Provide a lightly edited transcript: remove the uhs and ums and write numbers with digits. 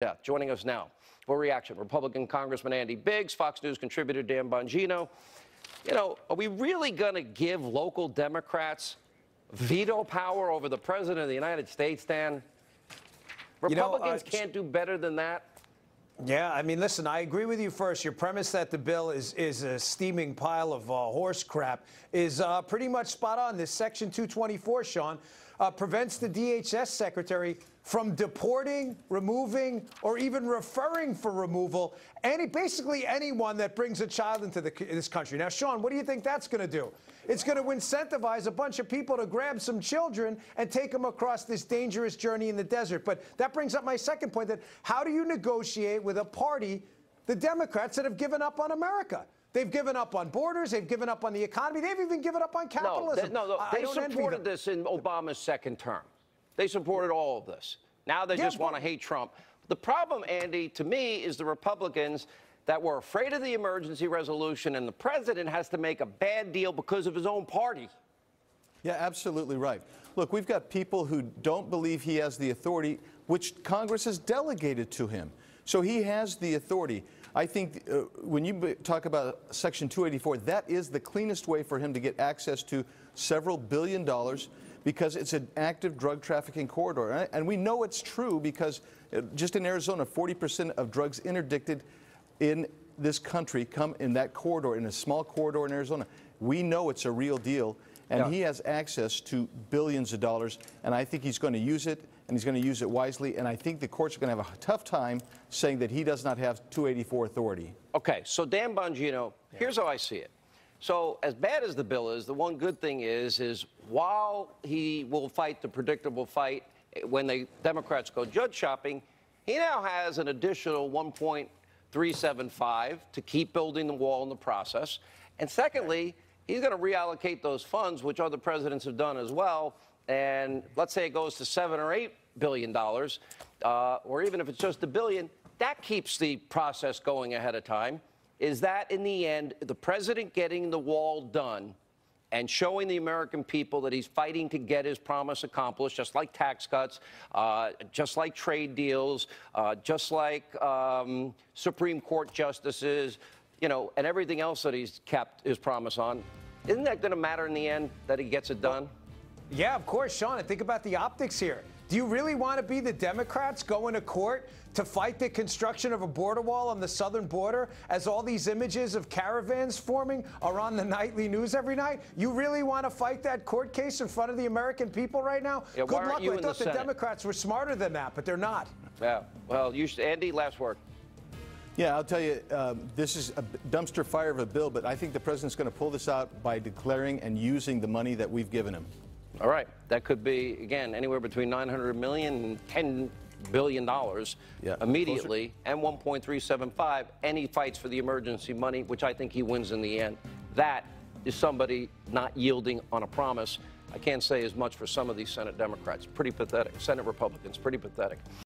Yeah, joining us now for reaction, Republican Congressman Andy Biggs, Fox News contributor Dan Bongino. You know, are we really going to give local Democrats veto power over the President of the United States, Dan? Republicans can't do better than that. Yeah, I mean, listen, I agree with you first. Your premise that the bill is a steaming pile of horse crap is pretty much spot on. This Section 224, Sean, prevents the DHS secretary from deporting, removing, or even referring for removal basically anyone that brings a child into this country. Now, Sean, what do you think that's going to do? It's going to incentivize a bunch of people to grab some children and take them across this dangerous journey in the desert. But that brings up my second point, that how do you negotiate with a party, the Democrats, that have given up on America? They've given up on borders. They've given up on the economy. They've even given up on capitalism. They supported this in Obama's second term. They supported all of this. Now they just want to hate Trump. The problem, Andy, to me, is the Republicans that were afraid of the emergency resolution, and the president has to make a bad deal because of his own party. Yeah, absolutely right. Look, we've got people who don't believe he has the authority, which Congress has delegated to him. So he has the authority. I think when you talk about Section 284, that is the cleanest way for him to get access to several $billion dollars, because it's an active drug trafficking corridor. And we know it's true because just in Arizona, 40% of drugs interdicted in this country come in that corridor, in a small corridor in Arizona. We know it's a real deal, and he has access to billions of dollars, and I think he's going to use it, and he's going to use it wisely, and I think the courts are going to have a tough time saying that he does not have 284 authority. Okay, so Dan Bongino, here's how I see it. So as bad as the bill is, the one good thing is while he will fight the predictable fight when the Democrats go judge shopping, he now has an additional $1.375 to keep building the wall in the process. And secondly, he's going to reallocate those funds, which other presidents have done as well. And let's say it goes to $7 or $8 billion, or even if it's just $1 billion, that keeps the process going ahead of time. Is that, in the end, the president getting the wall done and showing the American people that he's fighting to get his promise accomplished, just like tax cuts, just like trade deals, just like Supreme Court justices, you know, and everything else that he's kept his promise on? Isn't that going to matter in the end, that he gets it done? Yeah, of course, Sean. And think about the optics here. Do you really want to be the Democrats going to court to fight the construction of a border wall on the southern border as all these images of caravans forming are on the nightly news every night? You really want to fight that court case in front of the American people right now? Yeah, good luck. I thought the Democrats were smarter than that, but they're not. Yeah. Well, Andy, last word. Yeah, I'll tell you, this is a dumpster fire of a bill, but I think the president's going to pull this out by declaring and using the money that we've given him. All right. That could be, again, anywhere between $900 million and $10 billion immediately, and 1.375, and he fights for the emergency money, which I think he wins in the end. That is somebody not yielding on a promise. I can't say as much for some of these Senate Democrats. Pretty pathetic. Senate Republicans, pretty pathetic.